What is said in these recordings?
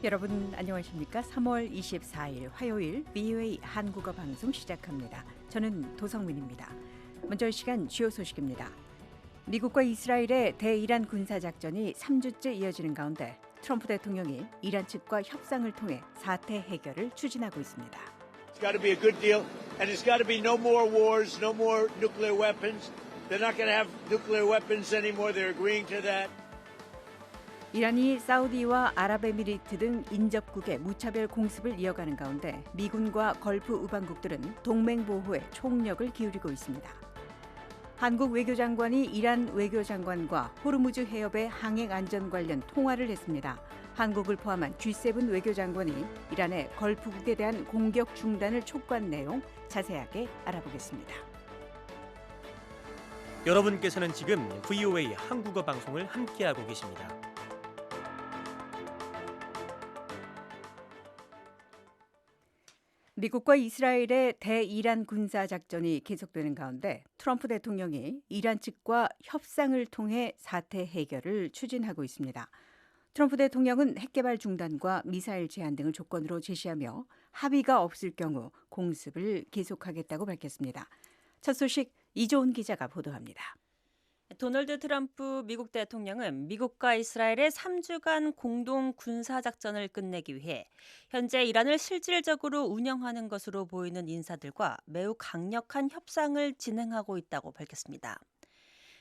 여러분 안녕하십니까? 3월 24일 화요일 VOA 한국어 방송 시작합니다. 저는 도성민입니다. 먼저 이 시간 주요 소식입니다. 미국과 이스라엘의 대이란 군사작전이 3주째 이어지는 가운데 트럼프 대통령이 이란 측과 협상을 통해 사태 해결을 추진하고 있습니다. It's got to be a good deal, and it's got to be no more wars, no more nuclear weapons. They're not going to have nuclear weapons anymore. They're agreeing to that. 이란이 사우디와 아랍에미리트 등 인접국의 무차별 공습을 이어가는 가운데 미군과 걸프 우방국들은 동맹 보호에 총력을 기울이고 있습니다. 한국 외교장관이 이란 외교장관과 호르무즈 해협의 항행 안전 관련 통화를 했습니다. 한국을 포함한 G7 외교장관이 이란의 걸프국에 대한 공격 중단을 촉구한 내용 자세하게 알아보겠습니다. 여러분께서는 지금 VOA 한국어 방송을 함께하고 계십니다. 미국과 이스라엘의 대이란 군사작전이 계속되는 가운데 트럼프 대통령이 이란 측과 협상을 통해 사태 해결을 추진하고 있습니다. 트럼프 대통령은 핵개발 중단과 미사일 제한 등을 조건으로 제시하며 합의가 없을 경우 공습을 계속하겠다고 밝혔습니다. 첫 소식 이조은 기자가 보도합니다. 도널드 트럼프 미국 대통령은 미국과 이스라엘의 3주간 공동 군사작전을 끝내기 위해 현재 이란을 실질적으로 운영하는 것으로 보이는 인사들과 매우 강력한 협상을 진행하고 있다고 밝혔습니다.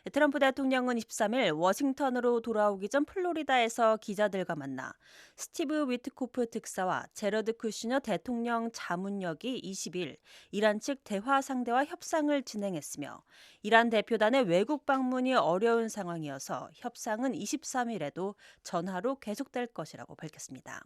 트럼프 대통령은 23일 워싱턴으로 돌아오기 전 플로리다에서 기자들과 만나 스티브 위트코프 특사와 제러드 쿠시너 대통령 자문역이 20일 이란 측 대화 상대와 협상을 진행했으며 이란 대표단의 외국 방문이 어려운 상황이어서 협상은 23일에도 전화로 계속될 것이라고 밝혔습니다.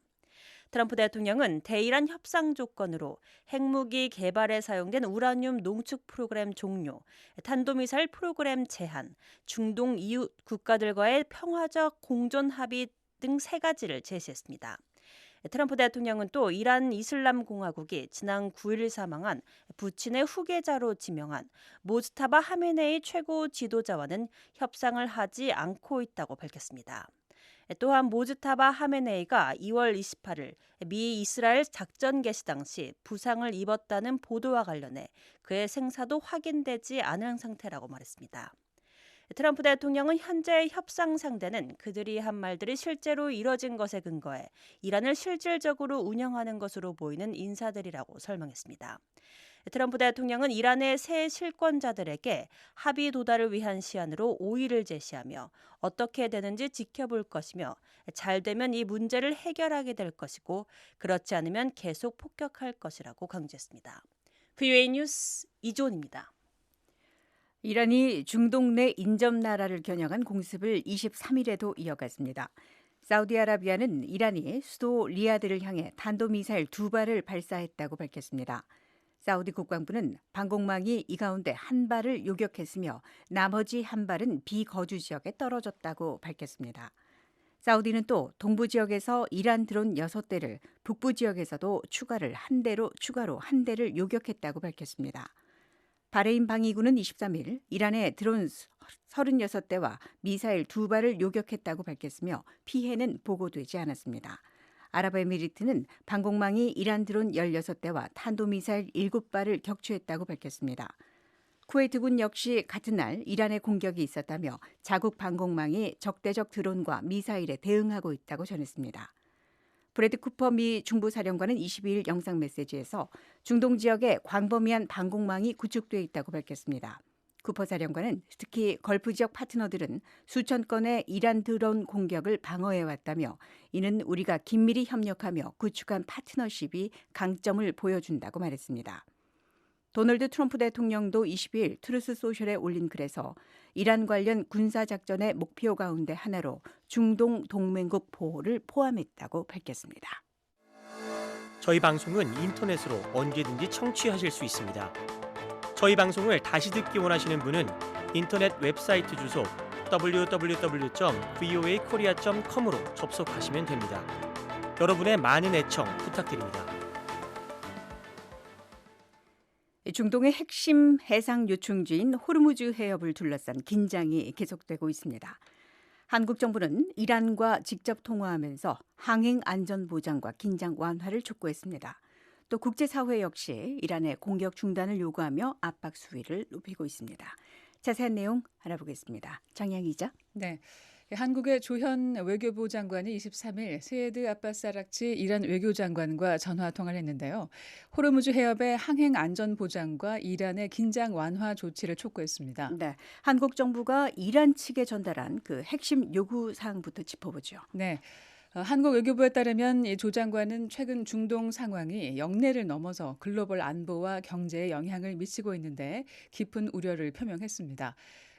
트럼프 대통령은 대이란 협상 조건으로 핵무기 개발에 사용된 우라늄 농축 프로그램 종료, 탄도미사일 프로그램 제한, 중동 이웃 국가들과의 평화적 공존 합의 등 3가지를 제시했습니다. 트럼프 대통령은 또 이란 이슬람 공화국이 지난 9일 사망한 부친의 후계자로 지명한 모즈타바 하메네이 최고 지도자와는 협상을 하지 않고 있다고 밝혔습니다. 또한 모즈타바 하메네이가 2월 28일 미 이스라엘 작전 개시 당시 부상을 입었다는 보도와 관련해 그의 생사도 확인되지 않은 상태라고 말했습니다. 트럼프 대통령은 현재의 협상 상대는 그들이 한 말들이 실제로 이뤄진 것에 근거해 이란을 실질적으로 운영하는 것으로 보이는 인사들이라고 설명했습니다. 트럼프 대통령은 이란의 새 실권자들에게 합의 도달을 위한 시한으로 5일을 제시하며 어떻게 되는지 지켜볼 것이며 잘 되면 이 문제를 해결하게 될 것이고 그렇지 않으면 계속 폭격할 것이라고 강조했습니다. VOA 뉴스 이조은입니다. 이란이 중동 내 인접 나라를 겨냥한 공습을 23일에도 이어갔습니다. 사우디아라비아는 이란이 수도 리야드를 향해 탄도미사일 2발을 발사했다고 밝혔습니다. 사우디 국방부는 방공망이 이 가운데 한 발을 요격했으며 나머지 한 발은 비거주 지역에 떨어졌다고 밝혔습니다. 사우디는 또 동부 지역에서 이란 드론 6대를 북부 지역에서도 추가로 한 대를 요격했다고 밝혔습니다. 바레인 방위군은 23일 이란의 드론 36대와 미사일 2발을 요격했다고 밝혔으며 피해는 보고되지 않았습니다. 아랍에미리트는 방공망이 이란 드론 16대와 탄도미사일 7발을 격추했다고 밝혔습니다. 쿠웨이트군 역시 같은 날 이란의 공격이 있었다며 자국 방공망이 적대적 드론과 미사일에 대응하고 있다고 전했습니다. 브래드 쿠퍼 미 중부사령관은 22일 영상 메시지에서 중동 지역에 광범위한 방공망이 구축돼 있다고 밝혔습니다. 쿠퍼 사령관은 특히 걸프 지역 파트너들은 수천 건의 이란 드론 공격을 방어해왔다며 이는 우리가 긴밀히 협력하며 구축한 파트너십이 강점을 보여준다고 말했습니다. 도널드 트럼프 대통령도 20일 트루스 소셜에 올린 글에서 이란 관련 군사작전의 목표 가운데 하나로 중동 동맹국 보호를 포함했다고 밝혔습니다. 저희 방송은 인터넷으로 언제든지 청취하실 수 있습니다. 저희 방송을 다시 듣기 원하시는 분은 인터넷 웹사이트 주소 www.voakorea.com으로 접속하시면 됩니다. 여러분의 많은 애청 부탁드립니다. 중동의 핵심 해상 요충지인 호르무즈 해협을 둘러싼 긴장이 계속되고 있습니다. 한국 정부는 이란과 직접 통화하면서 항행 안전 보장과 긴장 완화를 촉구했습니다. 또 국제사회 역시 이란의 공격 중단을 요구하며 압박 수위를 높이고 있습니다. 자세한 내용 알아보겠습니다. 장양 기자. 네. 한국의 조현 외교부 장관이 23일 세예드 아바스 아락치 이란 외교장관과 전화 통화를 했는데요. 호르무즈 해협의 항행 안전 보장과 이란의 긴장 완화 조치를 촉구했습니다. 네, 한국 정부가 이란 측에 전달한 그 핵심 요구 사항부터 짚어보죠. 네. 한국 외교부에 따르면 이 조 장관은 최근 중동 상황이 영내를 넘어서 글로벌 안보와 경제에 영향을 미치고 있는데 깊은 우려를 표명했습니다.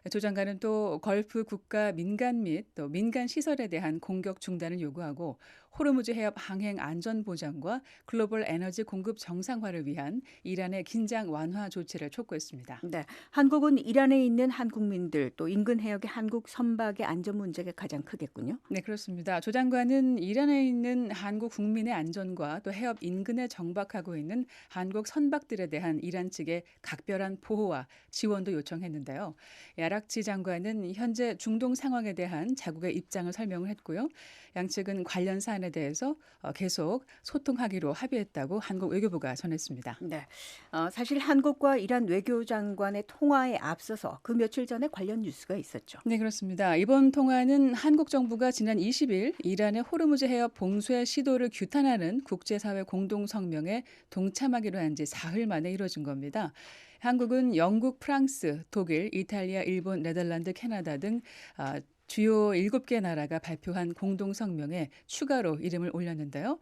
조 장관은 또 걸프 국가 민간 및 또 민간 시설에 대한 공격 중단을 요구하고 호르무즈 해협 항행 안전 보장과 글로벌 에너지 공급 정상화를 위한 이란의 긴장 완화 조치를 촉구했습니다. 네, 한국은 이란에 있는 한국민들 또 인근 해역의 한국 선박의 안전 문제가 가장 크겠군요. 네, 그렇습니다. 조 장관은 이란에 있는 한국 국민의 안전과 또 해협 인근에 정박하고 있는 한국 선박들에 대한 이란 측의 각별한 보호와 지원도 요청했는데요. 아락치 장관은 현재 중동 상황에 대한 자국의 입장을 설명을 했고요. 양측은 관련 사안에 대해서 계속 소통하기로 합의했다고 한국 외교부가 전했습니다. 네, 사실 한국과 이란 외교장관의 통화에 앞서서 그 며칠 전에 관련 뉴스가 있었죠. 네, 그렇습니다. 이번 통화는 한국 정부가 지난 20일 이란의 호르무즈 해협 봉쇄 시도를 규탄하는 국제사회 공동성명에 동참하기로 한 지 사흘 만에 이뤄진 겁니다. 한국은 영국, 프랑스, 독일, 이탈리아, 일본, 네덜란드, 캐나다 등 주요 7개 나라가 발표한 공동성명에 추가로 이름을 올렸는데요.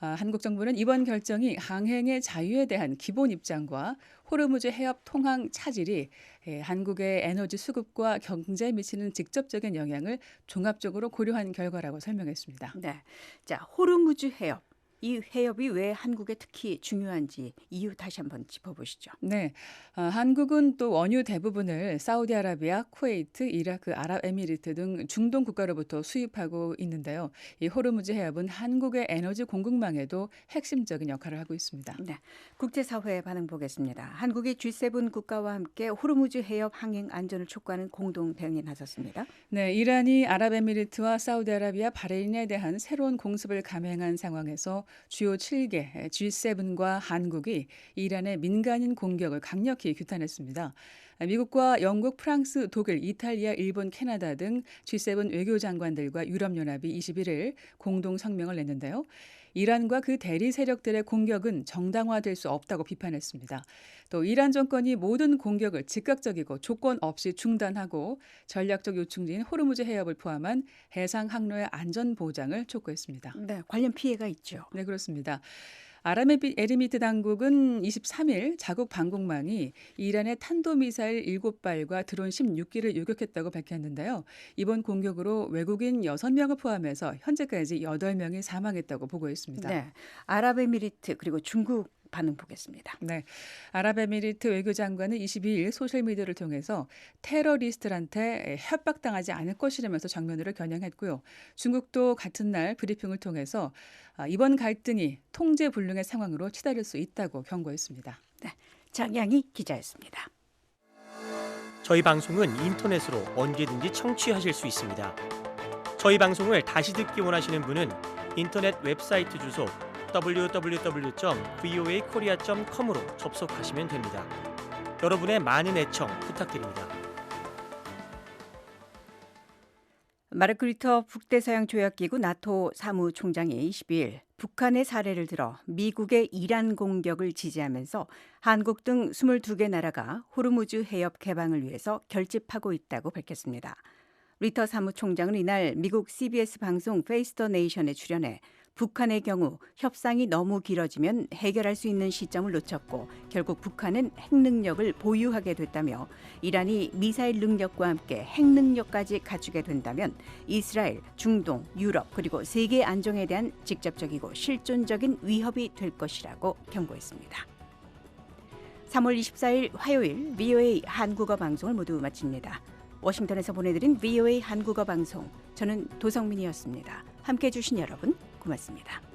한국 정부는 이번 결정이 항행의 자유에 대한 기본 입장과 호르무즈 해협 통항 차질이 한국의 에너지 수급과 경제에 미치는 직접적인 영향을 종합적으로 고려한 결과라고 설명했습니다. 네, 자 호르무즈 해협. 이 해협이 왜 한국에 특히 중요한지 이유 다시 한번 짚어보시죠. 네, 한국은 또 원유 대부분을 사우디아라비아, 쿠웨이트, 이라크, 아랍에미리트 등 중동 국가로부터 수입하고 있는데요. 이 호르무즈 해협은 한국의 에너지 공급망에도 핵심적인 역할을 하고 있습니다. 네, 국제사회 반응 보겠습니다. 한국이 G7 국가와 함께 호르무즈 해협 항행 안전을 촉구하는 공동 대응에 나섰습니다. 네, 이란이 아랍에미리트와 사우디아라비아, 바레인에 대한 새로운 공습을 감행한 상황에서 주요 7개 G7과 한국이 이란의 민간인 공격을 강력히 규탄했습니다. 미국과 영국, 프랑스, 독일, 이탈리아, 일본, 캐나다 등 G7 외교장관들과 유럽연합이 21일 공동 성명을 냈는데요. 이란과 그 대리 세력들의 공격은 정당화될 수 없다고 비판했습니다. 또 이란 정권이 모든 공격을 즉각적이고 조건 없이 중단하고 전략적 요충지인 호르무즈 해협을 포함한 해상 항로의 안전 보장을 촉구했습니다. 네, 관련 피해가 있죠. 네, 그렇습니다. 아랍에미리트 당국은 23일 자국 방공망이 이란의 탄도미사일 7발과 드론 16기를 요격했다고 밝혔는데요. 이번 공격으로 외국인 6명을 포함해서 현재까지 8명이 사망했다고 보고했습니다. 네, 아랍에미리트 그리고 중국 반응 보겠습니다. 네, 아랍에미리트 외교장관은 22일 소셜미디어를 통해서 테러리스트한테 협박당하지 않을 것이라면서 정면으로 겨냥했고요. 중국도 같은 날 브리핑을 통해서 이번 갈등이 통제불능의 상황으로 치달을 수 있다고 경고했습니다. 네, 장양희 기자였습니다. 저희 방송은 인터넷으로 언제든지 청취하실 수 있습니다. 저희 방송을 다시 듣기 원하시는 분은 인터넷 웹사이트 주소 www.voakorea.com으로 접속하시면 됩니다. 여러분의 많은 애청 부탁드립니다. 마르크 리터 북대서양조약기구 나토 사무총장이 22일 북한의 사례를 들어 미국의 이란 공격을 지지하면서 한국 등 22개 나라가 호르무즈 해협 개방을 위해서 결집하고 있다고 밝혔습니다. 리터 사무총장은 이날 미국 CBS 방송 페이스 더 네이션에 출연해 북한의 경우 협상이 너무 길어지면 해결할 수 있는 시점을 놓쳤고 결국 북한은 핵능력을 보유하게 됐다며 이란이 미사일 능력과 함께 핵능력까지 갖추게 된다면 이스라엘, 중동, 유럽 그리고 세계 안정에 대한 직접적이고 실존적인 위협이 될 것이라고 경고했습니다. 3월 24일 화요일 VOA 한국어 방송을 모두 마칩니다. 워싱턴에서 보내드린 VOA 한국어 방송, 저는 도성민이었습니다. 함께해 주신 여러분 고맙습니다.